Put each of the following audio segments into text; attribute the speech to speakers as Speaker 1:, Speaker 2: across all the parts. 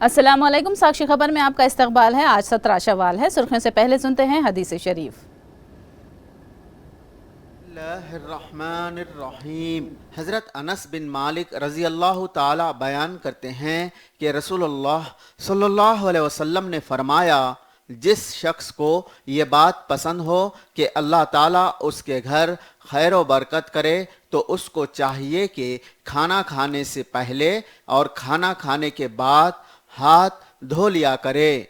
Speaker 1: अस्सलामुअलैकुम। साक्षी खबर में आपका इस्तकबाल है। आज 17 शवाल है। सुर्खियों से पहले सुनते हैं हदीस शरीफ।
Speaker 2: बिस्मिल्लाहिर्रहमानिर्रहीम। हज़रत अनस बिन मालिक रज़ी अल्लाह ताला बयान करते हैं कि रसूलुल्लाह सल्लल्लाहु अलैहि वसल्लम ने फरमाया, जिस शख्स को ये बात पसंद हो कि अल्लाह ताला उसके घर खैर व बरकत करे तो उसको चाहिए कि खाना खाने से पहले और खाना खाने के बाद हाथ धो लिया करे।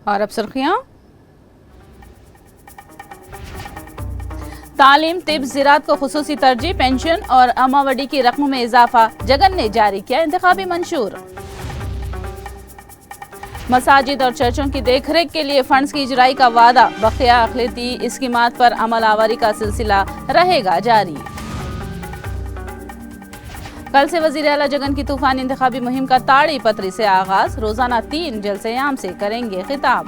Speaker 1: और अब सुर्खियां। तालीम, तिब, ज़राअत को खुसूसी तरजीह, पेंशन और अमावडी की रकम में इजाफा। जगन ने जारी किया इंतखाबी मंशूर। मसाजिद और चर्चों की देखरेख के लिए फंड्स की इजराई का वादा। बक़िया अक़लियती स्कीमात पर अमल आवारी का सिलसिला रहेगा जारी। कल से वज़ीर आला जगन की तूफानी इंतखाबी मुहिम का ताड़ी पत्री से आगाज। रोजाना 3 जलसे आम से करेंगे खिताब।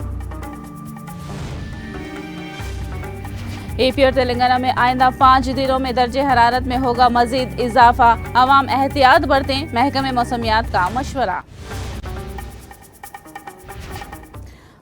Speaker 1: एपी और तेलंगाना में आइंदा 5 दिनों में दर्जे हरारत में होगा मजीद इजाफा। अवाम एहतियात बरतें, महकमे मौसमियात का मशवरा।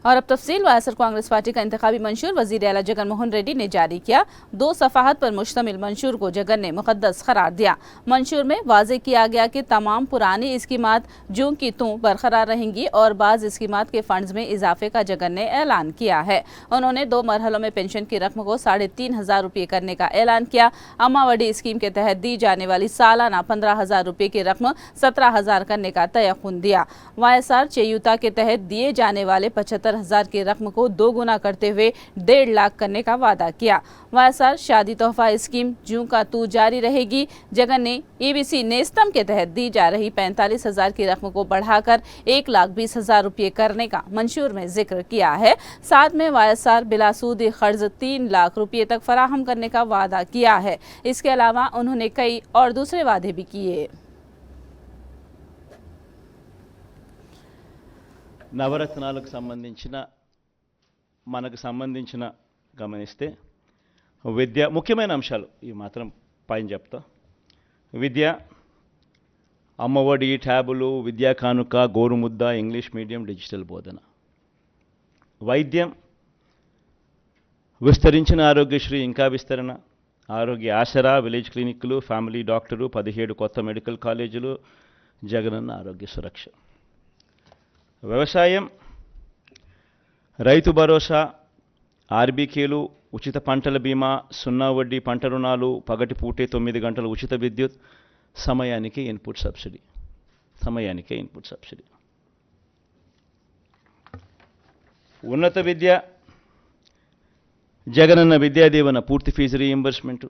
Speaker 1: और अब तफसील। वायसर कांग्रेस पार्टी का इंतखाबी मंशूर वज़ीर आला जगन मोहन रेड्डी ने जारी किया। 2 सफ़ाहत पर मुश्तमिल मंशूर को जगन ने मुक़द्दस करार दिया। मंशूर में वाज़े किया गया कि तमाम पुरानी स्कीमात जूं की तूं बरकरार रहेंगी और बाज़ स्कीमात के फंड्स में इजाफे का जगन ने ऐलान किया है। उन्होंने 2 मरहलों में पेंशन की रकम को 3,500 रुपये करने का ऐलान किया। अम्मावडी स्कीम के तहत दी जाने वाली सालाना 15,000 रुपये की रकम 17,000 करने का तयक़ुन दिया। वायएसआर चेयुता के तहत दिए जाने वाले 75,000 की रकम को 2 गुना करते हुए 1.5 लाख करने का वादा किया। वायएसआर शादी तोहफा स्कीम जूं का तू जारी रहेगी। जगन ने ईबीसी नेस्तम के तहत दी जा रही 45,000 की रकम को बढ़ाकर 1,20,000 रुपये करने का मंशूर में जिक्र किया है। साथ में वायएसआर बिलासूदी कर्ज 3 लाख रुपये तक फराहम करने का वादा किया है। इसके अलावा उन्होंने कई और दूसरे वादे भी किए।
Speaker 3: నవరత్నాలకు సంబంధించిన మనకు సంబంధించిన గమనిస్తే విద్య ముఖ్యమైన అంశాలు ఈ మాత్రం పైన చెప్తా. విద్య, అమ్మఒడి, ట్యాబులు, విద్యా కానుక, గోరుముద్ద, ఇంగ్లీష్ మీడియం, డిజిటల్ బోధన. వైద్యం, విస్తరించిన ఆరోగ్యశ్రీ ఇంకా విస్తరణ, ఆరోగ్య ఆసరా, విలేజ్ క్లినిక్లు, ఫ్యామిలీ డాక్టరు, 17 కొత్త మెడికల్ కాలేజీలు, జగనన్న ఆరోగ్య సురక్ష. వ్యవసాయం, రైతు భరోసా, ఆర్బీకేలు, ఉచిత పంటల బీమా, 0 వడ్డీ పంట రుణాలు, పగటిపూటే 9 గంటల ఉచిత విద్యుత్, సమయానికే ఇన్పుట్ సబ్సిడీ. ఉన్నత విద్య, జగనన్న విద్యా దీవెన పూర్తి fee reimbursement,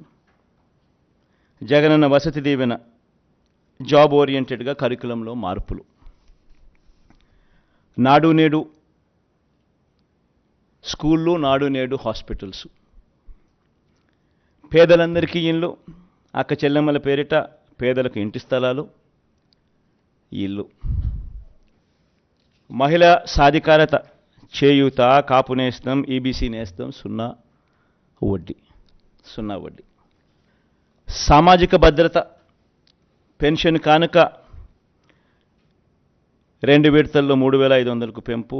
Speaker 3: Jagananna Vasathi Deevena job ఓరియంటెడ్గా కరికులంలో మార్పులు, నాడు నేడు స్కూళ్ళు, నాడు నేడు హాస్పిటల్స్, పేదలందరికీ ఇళ్ళు, అక్క చెల్లెమ్మల పేరిట పేదలకు ఇంటి స్థలాలు, ఇళ్ళు, మహిళా సాధికారత, చేయూత, కాపు నేస్తం, ఈబీసీ నేస్తం, 0 వడ్డీ. సామాజిక భద్రత, పెన్షన్ కానుక 2 విడతల్లో 3,500కు పెంపు,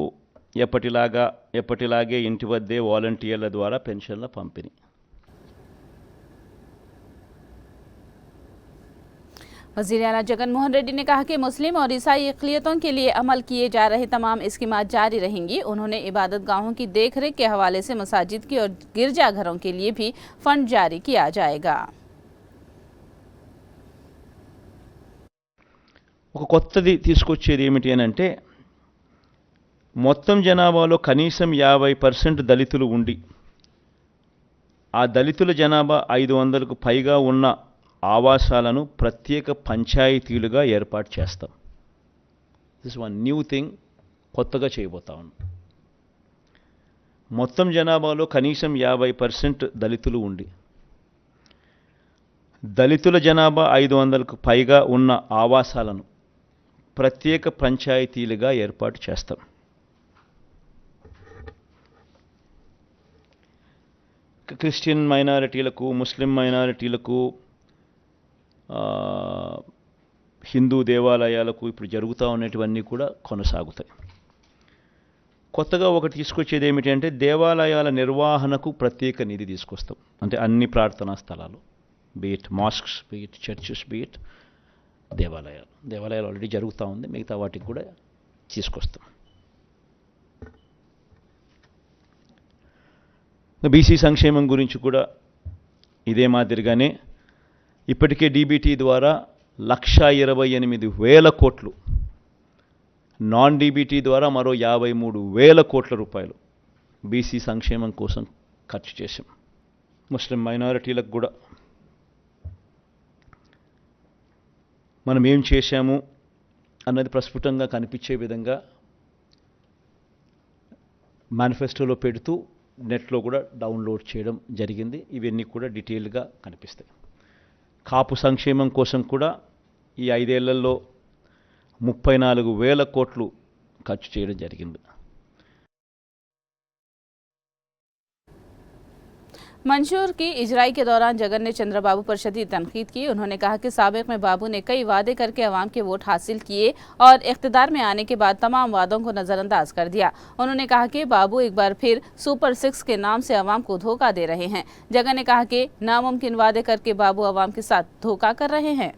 Speaker 3: ఎప్పటిలాగే ఇంటి వద్దే వాలంటీర్ల ద్వారా పెన్షన్ల పంపిణీ.
Speaker 1: वज़ीर आला जगन मोहन रेड्डी ने कहा कि मुस्लिम और ईसाई अक़लियतों के लिए अमल किए जा रहे तमाम स्कीमात जारी रहेंगी। उन्होंने इबादत गाहों की देखरेख के हवाले से मसाजिद की और गिरजाघरों के लिए भी फंड जारी किया जाएगा।
Speaker 3: ఒక కొత్తది తీసుకొచ్చేది ఏమిటి అని అంటే, మొత్తం జనాభాలో కనీసం 50% దళితులు ఉండి ఆ దళితుల జనాభా 500కు పైగా ఉన్న ఆవాసాలను ప్రత్యేక పంచాయతీలుగా ఏర్పాటు చేస్తాం. దిస్ వన్ న్యూ థింగ్, కొత్తగా చేయబోతా ఉన్నాం. మొత్తం జనాభాలో కనీసం 50% దళితులు ఉండి దళితుల జనాభా 500కు పైగా ఉన్న ఆవాసాలను ప్రత్యేక పంచాయతీలుగా ఏర్పాటు చేస్తాం. క్రిస్టియన్ మైనారిటీలకు, ముస్లిం మైనారిటీలకు, హిందూ దేవాలయాలకు ఇప్పుడు జరుగుతూ ఉన్నటువన్నీ కూడా కొనసాగుతాయి. కొత్తగా ఒకటి తీసుకొచ్చేది ఏమిటంటే దేవాలయాల నిర్వహణకు ప్రత్యేక నిధి తీసుకొస్తాం. అంటే అన్ని ప్రార్థనా స్థలాలు, beat masks, beat churches, beat దేవాలయాలు ఆల్రెడీ జరుగుతూ ఉంది, మిగతా వాటికి కూడా తీసుకొస్తాం. బీసీ సంక్షేమం గురించి కూడా ఇదే మాదిరిగానే ఇప్పటికే డీబీటీ ద్వారా 1,28,000 కోట్లు, నాన్ డీబీటీ ద్వారా మరో 53,000 కోట్ల రూపాయలు బీసీ సంక్షేమం కోసం ఖర్చు చేశాం. ముస్లిం మైనారిటీలకు కూడా మనం ఏం చేశాము అన్నది ప్రస్ఫుటంగా కనిపించే విధంగా మేనిఫెస్టోలో పెడుతూ నెట్లో కూడా డౌన్లోడ్ చేయడం జరిగింది. ఇవన్నీ కూడా డీటెయిల్గా కనిపిస్తాయి. కాపు సంక్షేమం కోసం కూడా ఈ 5 ఏళ్లలో 34,000 కోట్లు ఖర్చు చేయడం జరిగింది.
Speaker 1: मंशूर की इजराई के दौरान जगन ने चंद्रबाबू पर शदीद तनकीद की। उन्होंने कहा कि साबिक में बाबू ने कई वादे करके अवाम के वोट हासिल किए और इख्तिदार में आने के बाद तमाम वादों को नजरअंदाज कर दिया। उन्होंने कहा कि बाबू एक बार फिर सुपर 6 के नाम से अवाम को धोखा दे रहे हैं। जगन ने कहा कि नामुमकिन वादे करके बाबू अवाम के साथ धोखा कर रहे हैं।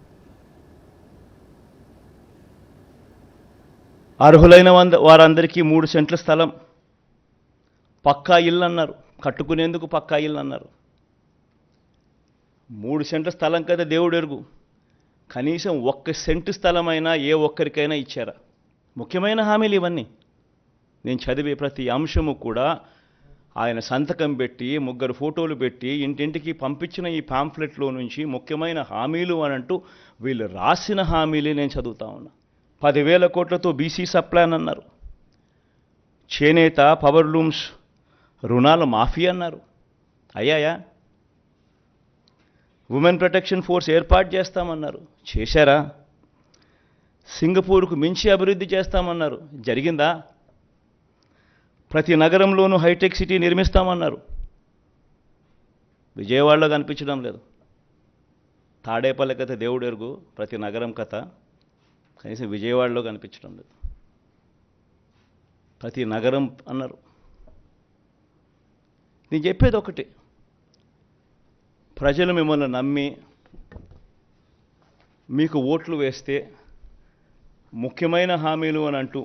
Speaker 3: అర్హులైన వారందరికీ 3 సెంట్ల స్థలం, పక్కా ఇల్లు అన్నారు, కట్టుకునేందుకు పక్కా ఇల్లు అన్నారు. 3 సెంట్ల స్థలం కదా దేవుడు ఎరుగు, కనీసం 1 సెంటు స్థలమైనా ఏ ఒక్కరికైనా ఇచ్చారా? ముఖ్యమైన హామీలు ఇవన్నీ. నేను చదివే ప్రతి అంశము కూడా ఆయన సంతకం పెట్టి 3 ఫోటోలు పెట్టి ఇంటింటికి పంపించిన ఈ పాంఫ్లెట్లో నుంచి ముఖ్యమైన హామీలు అని అంటూ వీళ్ళు రాసిన హామీలే నేను చదువుతా ఉన్నా. 10,000 కోట్లతో బీసీ సప్లాన్ అన్నారు, చేనేత పవర్ లూమ్స్ రుణాల మాఫీ అన్నారు. అయ్యాయా? ఉమెన్ ప్రొటెక్షన్ ఫోర్స్ ఏర్పాటు చేస్తామన్నారు, చేశారా? సింగపూర్కు మించి అభివృద్ధి చేస్తామన్నారు, జరిగిందా? ప్రతి నగరంలోనూ హైటెక్ సిటీ నిర్మిస్తామన్నారు, విజయవాడలో కనిపించడం లేదు. తాడేపల్లి కథ దేవుడు ఎరుగు, ప్రతి నగరం కథ కనీసం విజయవాడలో కనిపించడం లేదు. ప్రతి నగరం అన్నారు. నేను చెప్పేది ఒకటి, ప్రజలు మిమ్మల్ని నమ్మి మీకు ఓట్లు వేస్తే ముఖ్యమైన హామీలు అని అంటూ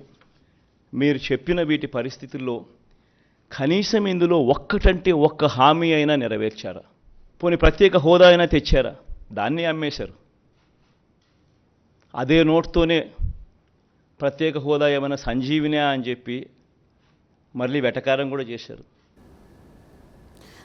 Speaker 3: మీరు చెప్పిన వీటి పరిస్థితుల్లో కనీసం ఇందులో ఒక్కటంటే ఒక్క హామీ అయినా నెరవేర్చారా? పోనీ ప్రత్యేక హోదా అయినా తెచ్చారా? దాన్ని అమ్మేశారు. అదే నోట్తోనే ప్రత్యేక హోదా ఏమైనా సంజీవినా అని చెప్పి మళ్ళీ వెటకారం కూడా చేశారు.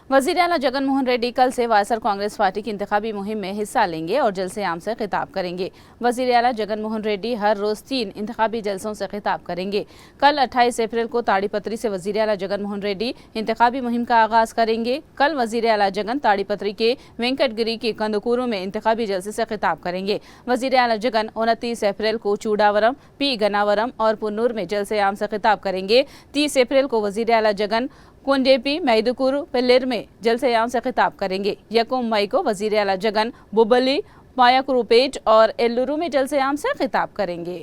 Speaker 1: वजीर आला जगन मोहन रेड्डी कल से वायएसआर कांग्रेस पार्टी की इंतखाबी मुहिम में हिस्सा लेंगे और जलसे आम से खिताब करेंगे। वजीर आला जगन मोहन रेड्डी हर रोज 3 इंतखाबी जलसों से खिताब करेंगे। कल 28 अप्रैल को ताड़ीपत्री से वजीर आला जगन मोहन रेड्डी इंतखाबी मुहिम का आगाज करेंगे। कल वजीर आला जगन ताड़ीपत्री के वेंकटगिरी के कंदकूरू में इंतखाबी जलसे से खिताब करेंगे। वजीर आला जगन 29 अप्रैल को चूड़ावरम, पी गनावरम और पुन्नूर में जलसे आम से खिताब करेंगे। 30 अप्रैल को वजीर आला जगन कुंडेपी, मैदुकूरू, पिल्लिर में जलसे आम से खिताब करेंगे। 1 मई को वजीर आला जगन बुबली, मायाकुरुपेट और एल्लुरू में जलसे आम से खिताब करेंगे।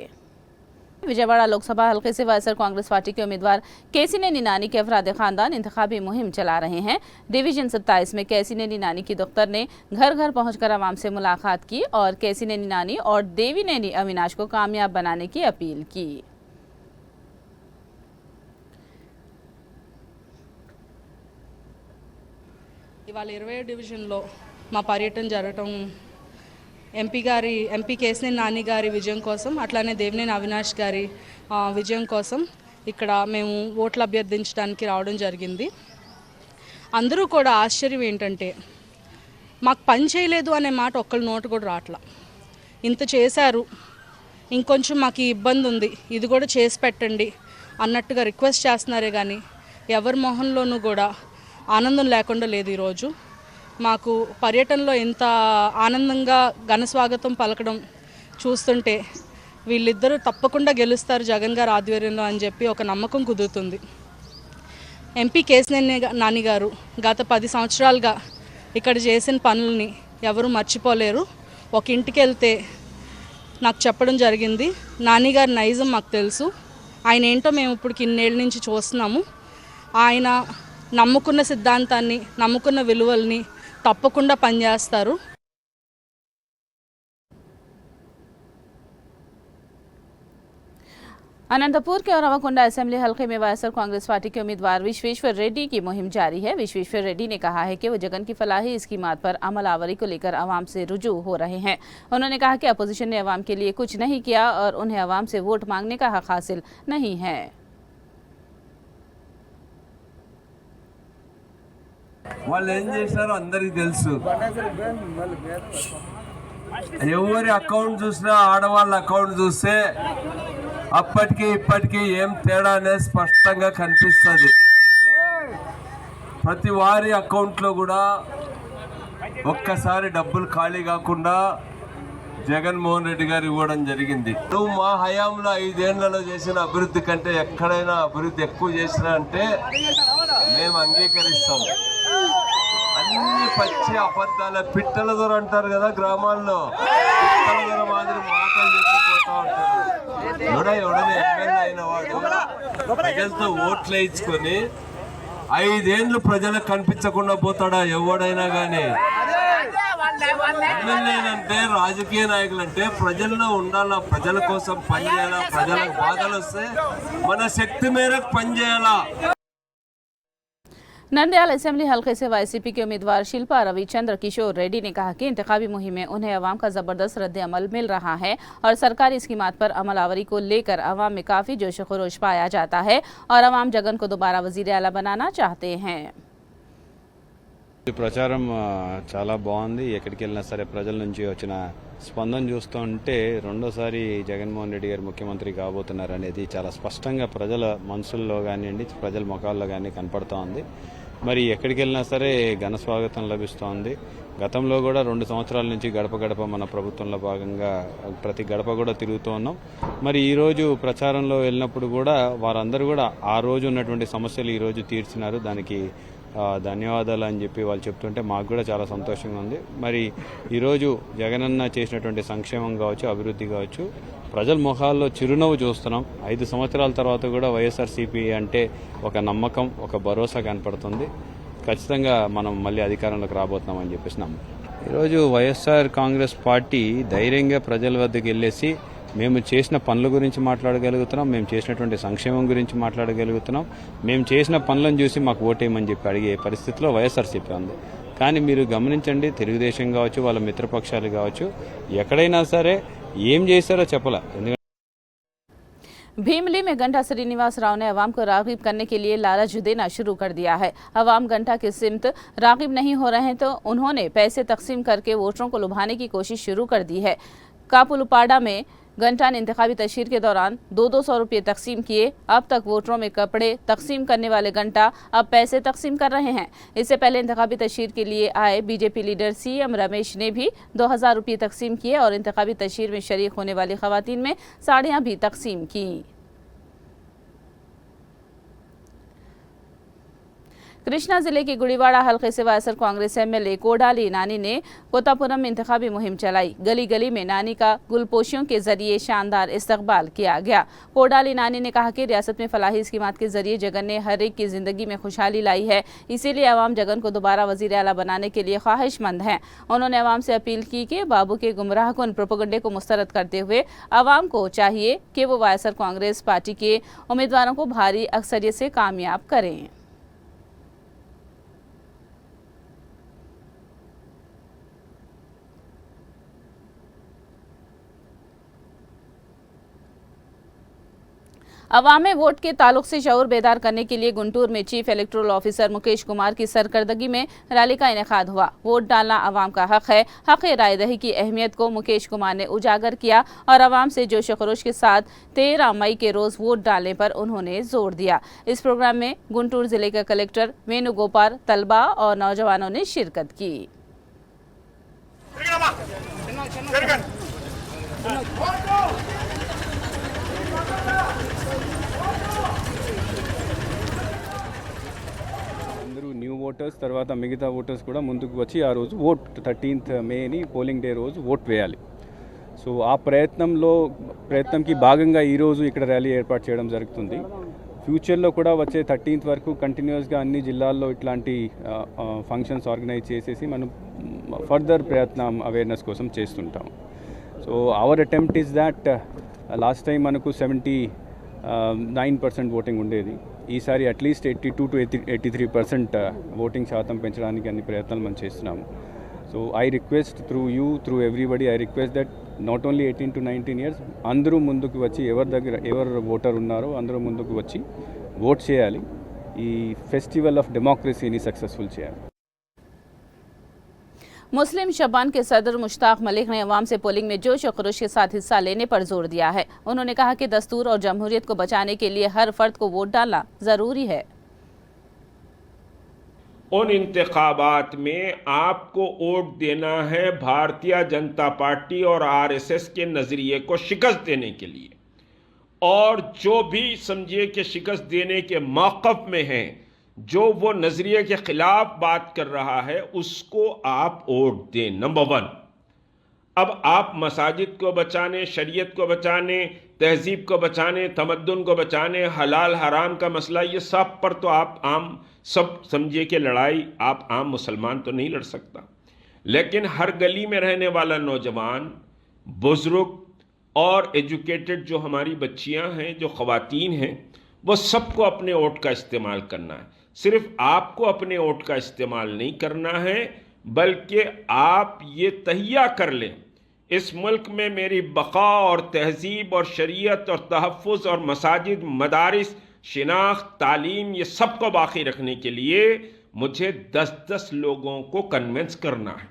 Speaker 1: विजयवाड़ा लोकसभा हल्के से वायएसआर कांग्रेस पार्टी के उम्मीदवार कैसीनेनी नानी के अफराद खानदान इंतखाबी मुहिम चला रहे हैं। डिवीजन 27 में कैसीनेनी नानी की दफ्तर ने घर घर पहुंचकर आवाम से मुलाकात की और कैसीनेनी नानी और देवीनेनी अविनाश को कामयाब बनाने की अपील की।
Speaker 4: ఇవాళ 20 డివిజన్లో మా పర్యటన జరగటం ఎంపీ కేసినేని నాని గారి విజయం కోసం, అట్లానే దేవినేని అవినాష్ గారి విజయం కోసం ఇక్కడ మేము ఓట్లు అభ్యర్థించడానికి రావడం జరిగింది. అందరూ కూడా ఆశ్చర్యం ఏంటంటే మాకు పని చేయలేదు అనే మాట ఒక్కళ్ళ నోటు కూడా రావట్లా. ఇంత చేశారు, ఇంకొంచెం మాకు ఇబ్బంది ఉంది, ఇది కూడా చేసి పెట్టండి అన్నట్టుగా రిక్వెస్ట్ చేస్తున్నారే కానీ ఎవరి మొహంలోనూ కూడా ఆనందం లేకుండా లేదు. ఈరోజు మాకు పర్యటనలో ఎంత ఆనందంగా ఘన స్వాగతం పలకడం చూస్తుంటే వీళ్ళిద్దరూ తప్పకుండా గెలుస్తారు జగన్ గారి ఆధ్వర్యంలో అని చెప్పి ఒక నమ్మకం కుదురుతుంది. ఎంపీ కేసినేని నాని గారు గత 10 సంవత్సరాలుగా ఇక్కడ చేసిన పనులని ఎవరు మర్చిపోలేరు. ఒక ఇంటికి వెళ్తే నాకు చెప్పడం జరిగింది. నాని గారి నైజం మాకు తెలుసు, ఆయన ఏంటో మేము ఇప్పుడు ఇన్నేళ్ళ నుంచి చూస్తున్నాము. ఆయన నమ్ముకున్న సిద్ధాంతాన్ని, నమ్ముకున్న విలువల్ని తప్పకుండా పనిచేస్తారు.
Speaker 1: अनंतपुर के औरवाकुंडा असेंबली हल्के में वायएसआर कांग्रेस पार्टी के उम्मीदवार विश्वेश्वर रेड्डी की मुहिम जारी है। विश्वेश्वर रेड्डी ने कहा है कि वो जगन की फलाही स्कीमात पर अमल आवरी को लेकर अवाम से रुजू हो रहे हैं। उन्होंने कहा कि अपोजिशन ने अवाम के लिए कुछ नहीं किया और उन्हें अवाम से वोट मांगने का हक हासिल नहीं है।
Speaker 5: వాళ్ళు ఏం చేశారో అందరికీ తెలుసు. ఎవరి అకౌంట్ చూసినా ఆడవాళ్ళ అకౌంట్ చూస్తే అప్పటికి ఇప్పటికీ ఏం తేడా అనేది స్పష్టంగా కనిపిస్తుంది. ప్రతి వారి అకౌంట్లో కూడా ఒక్కసారి డబ్బులు ఖాళీ కాకుండా జగన్మోహన్ రెడ్డి గారు ఇవ్వడం జరిగింది. నువ్వు మా హయాంలో 5 ఏళ్లలో చేసిన అభివృద్ధి కంటే ఎక్కడైనా అభివృద్ధి ఎక్కువ చేసినా అంటే మేము అంగీకరిస్తాం. అన్ని పచ్చి అబద్ధాల పిట్టల దొర అంటారు కదా గ్రామాల్లో, పిట్టల దొర మాదిరి మాటలు చెప్పిపోతా ఉంటారు. ఎవడనే ఎమ్మెల్యే అయిన వాడు ప్రజలతో ఓట్లు వేయించుకొని 5 ఏళ్ళు ప్రజలకు కనిపించకుండా పోతాడా ఎవడైనా కానీ? ఎమ్మెల్యేలంటే, రాజకీయ నాయకులంటే ప్రజల్లో ఉండాలా, ప్రజల కోసం పనిచేయాలా, ప్రజలకు బాధలు వస్తే మన శక్తి మేరకు పనిచేయాలా.
Speaker 1: नंदयाल असेंबली हल्के से वाईसीपी के उम्मीदवार शिल्पा रविचंद्र किशोर रेड्डी ने कहा कि इंतखाबी मुहिम में उन्हें अवाम का जबरदस्त रद्द-ए-अमल मिल रहा है और सरकारी स्कीमात पर अमल आवरी को लेकर अवाम में काफी जोश खरोश पाया जाता है और अवाम जगन को दोबारा वजीर आला बनाना चाहते हैं।
Speaker 6: ప్రచారం చాలా బాగుంది. ఎక్కడికి వెళ్ళినా సరే ప్రజల నుంచి వచ్చిన స్పందన చూస్తుంటే రెండోసారి జగన్మోహన్ రెడ్డి గారు ముఖ్యమంత్రి కాబోతున్నారు అనేది చాలా స్పష్టంగా ప్రజల మనసుల్లో కానివ్వండి, ప్రజల ముఖాల్లో కానీ కనపడుతూ ఉంది. మరి ఎక్కడికి వెళ్ళినా సరే ఘన స్వాగతం లభిస్తోంది. గతంలో కూడా 2 సంవత్సరాల నుంచి గడప గడప మన ప్రభుత్వంలో భాగంగా ప్రతి గడప కూడా తిరుగుతూ ఉన్నాం. మరి ఈరోజు ప్రచారంలో వెళ్ళినప్పుడు కూడా వారందరూ కూడా ఆ రోజు ఉన్నటువంటి సమస్యలు ఈరోజు తీర్చినారు. దానికి ధన్యవాదాలు అని చెప్పి వాళ్ళు చెప్తుంటే మాకు కూడా చాలా సంతోషంగా ఉంది. మరి ఈరోజు జగనన్న చేసినటువంటి సంక్షేమం కావచ్చు, అభివృద్ధి కావచ్చు, ప్రజల ముఖాల్లో చిరునవ్వు చూస్తున్నాం. 5 సంవత్సరాల తర్వాత కూడా వైఎస్ఆర్సీపీ అంటే ఒక నమ్మకం, ఒక భరోసా కనపడుతుంది. ఖచ్చితంగా మనం మళ్ళీ అధికారంలోకి రాబోతున్నామని చెప్పేసినాం. ఈరోజు వైఎస్ఆర్ కాంగ్రెస్ పార్టీ ధైర్యంగా ప్రజల వద్దకు వెళ్ళేసి మేము చేసిన పనుల గురించి మాట్లాడగలుగుతున్నాం, మేము చేసినటువంటి సంక్షేమం గురించి మాట్లాడగలుగుతున్నాం, మేము చేసిన పనులను చూసి మాకు ఓటేయమని చెప్పి అడిగే పరిస్థితిలో వైఎస్ఆర్సీపీ ఉంది. కానీ మీరు గమనించండి, తెలుగుదేశం కావచ్చు, వాళ్ళ మిత్రపక్షాలు కావచ్చు, ఎక్కడైనా సరే ఏం చేశారో చెప్పలా. ఎందుకంటే
Speaker 1: भीमली में घंटा श्रीनिवास राव ने अवाम को राग़िब करने के लिए लालच देना शुरू कर दिया है। अवाम घंटा के सिमत राग़िब नहीं हो रहे हैं तो उन्होंने पैसे तकसीम करके वोटरों को लुभाने की कोशिश शुरू कर दी है। कापुलपाड़ा में घंटा ने इंतखाबी तशहीर के दौरान 200 रुपये तकसीम किए। अब तक वोटरों में कपड़े तकसीम करने वाले घंटा अब पैसे तकसीम कर रहे हैं। इससे पहले इंतखाबी तशहीर के लिए आए बीजेपी लीडर सीएम रमेश ने भी 2000 रुपये तकसीम किए और इंतखाबी तशहीर में शरीक होने वाली खवातीन में साड़ियां भी तकसीम की। कृष्णा जिले के गुड़ीवाड़ा हल्के से वायएसआर कांग्रेस एमएलए कोडाली नानी ने कोतापुरम में इंतखाबी मुहिम चलाई। गली गली में नानी का गुलपोशियों के जरिए शानदार इस्तकबाल किया गया। कोडाली नानी ने कहा कि रियासत में फलाही स्कीमात के जरिए जगन ने हर एक की जिंदगी में खुशहाली लाई है, इसीलिए अवाम जगन को दोबारा वजीर आला बनाने के लिए ख्वाहिशमंद हैं। उन्होंने अवाम से अपील की कि बाबू के गुमराहकुन प्रोपेगेंडे को मुस्तरद करते हुए अवाम को चाहिए कि वो वायएसआर कांग्रेस पार्टी के उम्मीदवारों को भारी अक्सरियत से कामयाब करें। अवाम में वोट के ताल्लुक से शऊर बेदार करने के लिए गुंटूर में chief electoral officer Mukesh Kumar की सरकर्दगी में रैली का इनेकाद हुआ। वोट डालना अवाम का हक है। हक राय दही की अहमियत को मुकेश कुमार ने उजागर किया और अवाम से जोश खरोश के साथ 13 मई के रोज वोट डालने पर उन्होंने जोर दिया। इस प्रोग्राम में गुंटूर जिले के कलेक्टर वेणुगोपाल, तलबा और नौजवानों ने शिरकत की।
Speaker 7: న్యూ ఓటర్స్ తర్వాత మిగతా ఓటర్స్ కూడా ముందుకు వచ్చి ఆ రోజు ఓట్ 13th మేని పోలింగ్ డే రోజు ఓట్ వేయాలి. సో ఆ ప్రయత్నంకి భాగంగా ఈరోజు ఇక్కడ ర్యాలీ ఏర్పాటు చేయడం జరుగుతుంది. ఫ్యూచర్లో కూడా వచ్చే 13th వరకు కంటిన్యూస్గా అన్ని జిల్లాల్లో ఇట్లాంటి ఫంక్షన్స్ ఆర్గనైజ్ చేసేసి మనం ఫర్దర్ ప్రయత్నం అవేర్నెస్ కోసం చేస్తుంటాం. So our attempt is that last time మనకు 79% ఓటింగ్ ఉండేది. ఈసారి అట్లీస్ట్ 82 to 83% ఓటింగ్ శాతం పెంచడానికి అన్ని ప్రయత్నాలు మనం చేస్తున్నాము. So I request through you, through everybody, I request that not only 18 to 19 years అందరూ ముందుకు వచ్చి ఎవరు ఓటర్ ఉన్నారో అందరూ ముందుకు వచ్చి ఓట్ చేయాలి. ఈ ఫెస్టివల్ ఆఫ్ డెమోక్రసీని సక్సెస్ఫుల్ చేయాలి.
Speaker 1: मुस्लिम शबान के सदर मुश्ताक मलिक ने अवाम से पोलिंग में जोश और खरोश के साथ हिस्सा लेने पर जोर दिया है. उन्होंने कहा कि दस्तूर और जमहूरियत को बचाने के लिए हर फर्द को वोट डालना जरूरी है.
Speaker 8: उन इंतखाबात में आपको वोट देना है भारतीय जनता पार्टी और आरएसएस के नजरिए को शिकस्त देने के लिए, और जो भी समझिए कि शिकस्त देने के मौक़िफ़ में है, जो वो नज़रिए के ख़िलाफ़ बात कर रहा है, उसको आप वोट दें. नंबर 1. अब आप मसाजिद को बचाने, शरीयत को बचाने, तहज़ीब को बचाने, तमद्दुन को बचाने, हलाल हराम का मसला, ये सब पर तो आप आम सब समझिए कि लड़ाई आप आम मुसलमान तो नहीं लड़ सकता, लेकिन हर गली में रहने वाला नौजवान, बुज़ुर्ग और एजुकेटेड जो हमारी बच्चियां हैं, जो ख़वातीन हैं, वो सबको अपने वोट का इस्तेमाल करना है. सिर्फ आपको अपने वोट का इस्तेमाल नहीं करना है, बल्कि आप ये तहिया कर लें, इस मुल्क में मेरी बका और तहज़ीब और शरीयत और तहफ़्फ़ुज़ और मसाजिद, मदारिस, शिनाख्त, तालीम, ये सबको बाकी रखने के लिए मुझे 10-10 लोगों को कन्विंस करना है.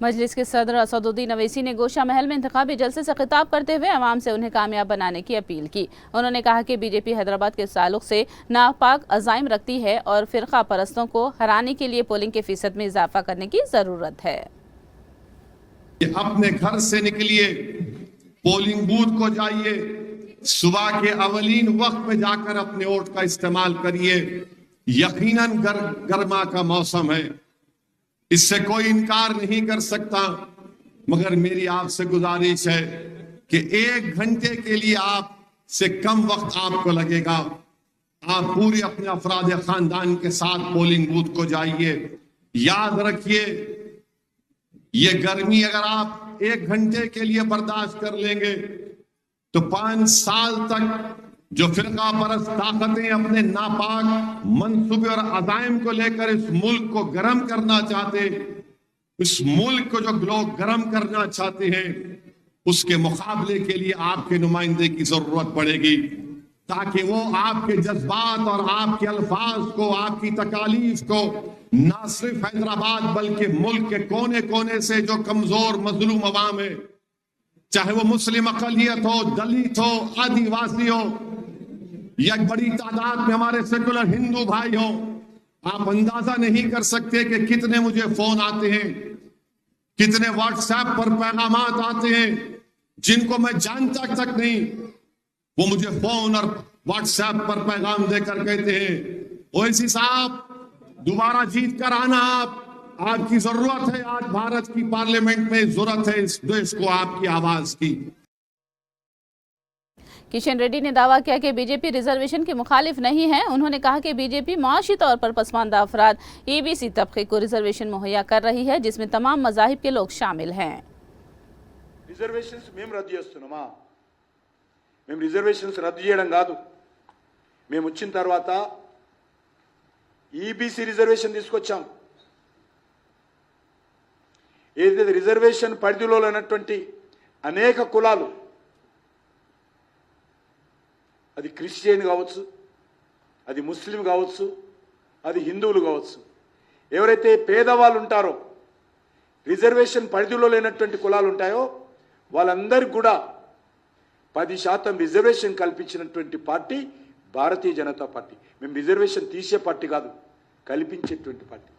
Speaker 1: मजलिस के सदर असदुद्दीन अवैसी ने गोशा महल में इंतखाबी जलसे से खिताब करते हुए अवाम से उन्हें कामयाब बनाने की अपील की. उन्होंने कहा कि बीजेपी हैदराबाद के ताल्लुक से नापाक अज़ाइम रखती है और फ़िरक़ा परस्तों को हराने के लिए पोलिंग के फीसद में इजाफा करने की ज़रूरत है.
Speaker 9: अपने घर से निकलिए, पोलिंग बूथ को जाइए, सुबह के अवलीन वक्त में जाकर अपने वोट का इस्तेमाल करिए. यकीनन गर्मा का मौसम है, इससे कोई इनकार नहीं कर सकता, मगर मेरी आपसे गुजारिश है कि 1 घंटे के लिए आप से कम वक्त आपको लगेगा. आप पूरे अपने अफराद खानदान के साथ पोलिंग बूथ को जाइए. याद रखिए, ये गर्मी अगर आप 1 घंटे के लिए बर्दाश्त कर लेंगे तो 5 साल तक जो फिरका परस्त ताकतें अपने नापाक मंसूबे और अज़ाइम को लेकर इस मुल्क को गर्म करना चाहते, इस मुल्क को जो लोग गर्म करना चाहते हैं, उसके मुकाबले के लिए आपके नुमाइंदे की जरूरत पड़ेगी, ताकि वो आपके जज्बात और आपके अल्फाज को, आपकी तकालीफ को ना सिर्फ हैदराबाद बल्कि मुल्क के कोने कोने से जो कमजोर मजलूम अवाम है, चाहे वो मुस्लिम अक़लियत हो, दलित हो, आदिवासी हो, या बड़ी तादाद में हमारे सेकुलर हिंदू भाई हो, आप अंदाजा नहीं कर सकते कि कितने मुझे फोन आते हैं, कितने व्हाट्सएप पर पैगामात आते हैं जिनको मैं जानता तक नहीं, वो मुझे फोन और व्हाट्सएप पर पैगाम देकर कहते हैं, ओवैसी साहब दोबारा जीत कर आना, आपकी जरूरत है, आज भारत की पार्लियामेंट में जरूरत है इस देश को आपकी आवाज की.
Speaker 1: किशन रेड्डी ने दावा किया कि बीजेपी रिजर्वेशन के मुखालिफ नहीं है. उन्होंने कहा कि बीजेपी माशी तौर पर पसमानदा अफराद EBC तबके को रिजर्वेशन मुहैया कर रही है, जिसमें तमाम मज़ाहिब के लोग शामिल हैं.
Speaker 10: రిజర్వేషన్స్ మేము రద్దు చేస్తున్నామా? మేము రిజర్వేషన్స్ రద్దు చేయడం కాదు, మేము వచ్చిన తర్వాత EBC రిజర్వేషన్ తీసుకొచ్చాం. ఏదైతే రిజర్వేషన్ పరిధిలో ఉన్నటువంటి అనేక కులాలు, అది క్రిస్టియన్ కావచ్చు, అది ముస్లిం కావచ్చు, అది హిందువులు కావచ్చు, ఎవరైతే పేదవాళ్ళు ఉంటారో, రిజర్వేషన్ పరిధిలో లేనటువంటి కులాలు ఉంటాయో వాళ్ళందరికీ కూడా 10% రిజర్వేషన్ కల్పించినటువంటి పార్టీ భారతీయ జనతా పార్టీ. మేము రిజర్వేషన్ తీసే పార్టీ కాదు, కల్పించేటువంటి పార్టీ.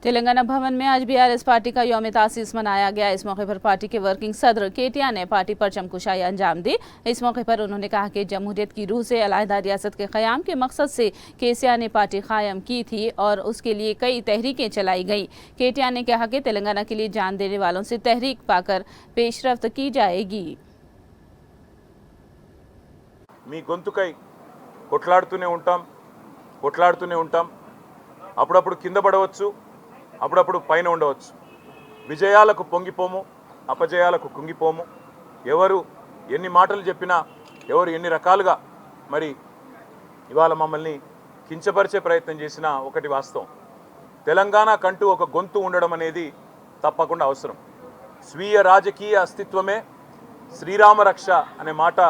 Speaker 1: तेलंगाना भवन में आज बीआरएस पार्टी का यौम तासीस मनाया गया। इस मौके पर पार्टी के वर्किंग सदर केटिया ने पार्टी पर चमकुशाई अंजाम दी। इस मौके पर उन्होंने कहा कि जमहूरियत की रूह से अलहदा रियासत के क़याम के मकसद से केसीआर ने पार्टी कायम की थी और उसके लिए कई तहरीकें चलाई गई। केटिया ने कहा कि तेलंगाना के लिए जान देने वालों से तहरीक पाकर पेशरफ्त की जाएगी।
Speaker 11: మీ గొంతుకై కొట్లాడుతూనే ఉంటాం అప్పుడప్పుడు కింద పడవచ్చు, అప్పుడప్పుడు పైన ఉండవచ్చు. విజయాలకు పొంగిపోము, అపజయాలకు కుంగిపోము. ఎవరు ఎన్ని మాటలు చెప్పినా, ఎవరు ఎన్ని రకాలుగా మరి ఇవాళ మమ్మల్ని కించపరిచే ప్రయత్నం చేసినా ఒకటి వాస్తవం, తెలంగాణ కంటూ ఒక గొంతు ఉండడం అనేది తప్పకుండా అవసరం. స్వీయ రాజకీయ అస్తిత్వమే శ్రీరామ రక్ష అనే మాట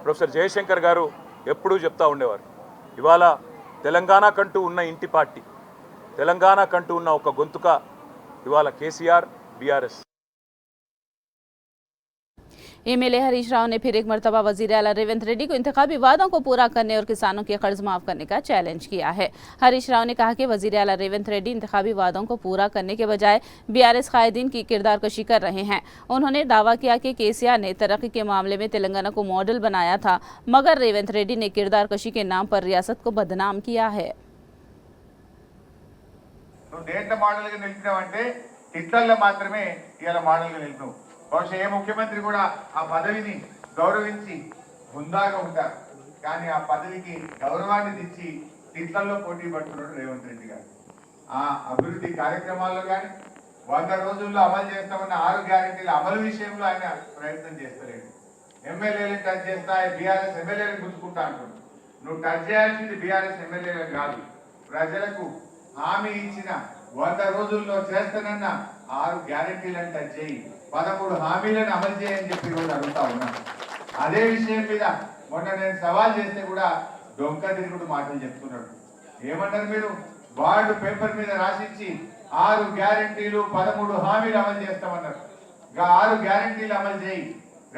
Speaker 11: ప్రొఫెసర్ జయశంకర్ గారు ఎప్పుడూ చెప్తా ఉండేవారు. ఇవాళ తెలంగాణ కంటూ ఉన్న ఇంటి పార్టీ, తెలంగాణ కంటూ ఉన్న ఒక గొంతుక ఇవాళ కేసీఆర్ बीआरएस।
Speaker 1: एमएलए हरीश राव ने फिर एक मरतबा वजीर आला रेवंत रेड्डी को इंतखाबी वादों को पूरा करने और किसानों के कर्ज माफ करने का चैलेंज किया है। हरीश राव ने कहा कि वजीर आला रेवंत रेड्डी इंतखाबी वादों को पूरा करने के बजाय बीआरएस कायदीन की किरदार कशी कर रहे हैं। उन्होंने दावा किया कि केसीआर ने तरक्की के मामले में तेलंगाना को मॉडल बनाया था, मगर रेवंत रेड्डी ने किरदार कशी के नाम पर रियासत को बदनाम किया है।
Speaker 10: టిట్లల్లో మాత్రమే ఇలా మోడల్గా నిలిపావు. బహుశా ఏ ముఖ్యమంత్రి కూడా ఆ పదవిని గౌరవించి హుందాగా ఉంటారు, కానీ ఆ పదవికి గౌరవాన్ని తెచ్చి టిట్లల్లో పోటీ పడుతున్నాడు రేవంత్ రెడ్డి గారు. ఆ అభివృద్ధి కార్యక్రమాల్లో కానీ 100 రోజుల్లో అమలు చేస్తామన్న 6 గ్యారెంటీల అమలు విషయంలో ఆయన ప్రయత్నం చేస్తలేడు. ఎమ్మెల్యేలు టచ్ చేస్తా, బీఆర్ఎస్ ఎమ్మెల్యేలు గుర్తుకుంటా అంటున్నాడు. నువ్వు టచ్ చేయాల్సింది బీఆర్ఎస్ ఎమ్మెల్యేలను కాదు, ప్రజలకు హామీ ఇచ్చిన 100 రోజుల్లో చేస్తానన్న 6 గ్యారెంటీలను టచ్ చేయి, 13 హామీలను అమలు చేయని చెప్పి రోజు అడుగుతా ఉన్నాను. అదే విషయం మీద మొన్న నేను సవాల్ చేస్తే కూడా డొంక తిరుగుడు మాటలు చెప్తున్నాడు. ఏమన్నారు మీరు? వార్డు పేపర్ మీద రాసిచ్చి 6 గ్యారెంటీలు 13 హామీలు అమలు చేస్తామన్నారు. 6 గ్యారెంటీలు అమలు చేయి,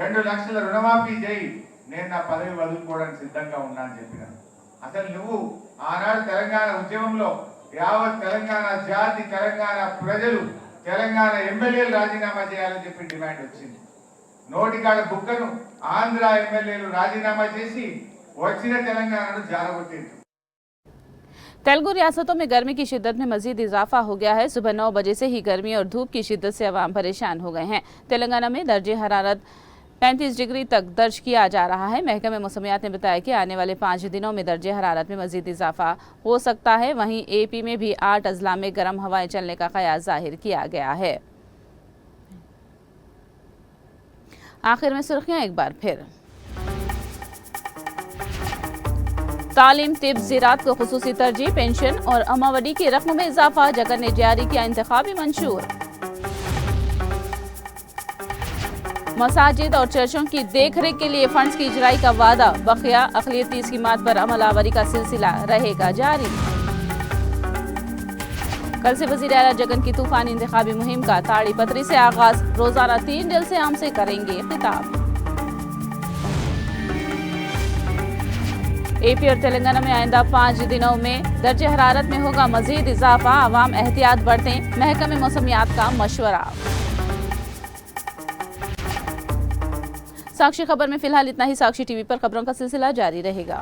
Speaker 10: 2 లక్షల రుణమాఫీ చేయి, నేను నా పదవి వదులుకోవడానికి సిద్ధంగా ఉన్నా అని చెప్పినాను. అసలు నువ్వు ఆనాడు తెలంగాణ ఉద్యమంలో యావత్ తెలంగాణ జాతి, తెలంగాణ ప్రజలు, తెలంగాణ ఎమ్మెల్యేలు రాజీనామా చేయాలని చెప్పి డిమాండ్ వచ్చింది. నోటికాడ బుక్కను ఆంధ్ర ఎమ్మెల్యేలు రాజీనామా చేసి వచ్చిన తెలంగాణను జారగొట్టింది.
Speaker 1: तेलुगु रियासतों में गर्मी की शिद्दत में मजीद इजाफा हो गया है। सुबह 9 बजे से ही गर्मी और धूप की शिद्दत से अवाम परेशान हो गए हैं। तेलंगाना में दर्जे हरारत 35 डिग्री तक दर्ज किया जा रहा है। महकमे मौसमियात ने बताया कि आने वाले 5 दिनों में दर्जे हरारत में मजीद इजाफा हो सकता है। वहीं एपी में भी 8 अजला में गर्म हवाएं चलने का कयास जाहिर किया गया है। आखिर में सुर्खियां एक बार फिर। तालीम, तिब, ज़राअत को खुसूसी तरजीह, पेंशन और अमावडी की रकम में इजाफा, जगन ने जारी किया इंतखाबी मंशूर। मसाजिद और चर्चों की देखरेख के लिए फंड्स की इजराई का वादा, बकिया अक़लियती स्कीमात पर अमलावरी का सिलसिला रहेगा जारी। कल से वज़ीर आला जगन की तूफानी इंतखाबी मुहिम का ताड़ी पत्री से आगाज, रोजाना 3 जलसे आम से करेंगे खिताब। एपी और तेलंगाना में आइंदा 5 दिनों में दर्जे हरारत में होगा मजीद इजाफा, अवाम एहतियात बरतें, महकमे मौसमियात का मशवरा। साक्षी खबर में फिलहाल इतना ही। साक्षी टीवी पर खबरों का सिलसिला जारी रहेगा।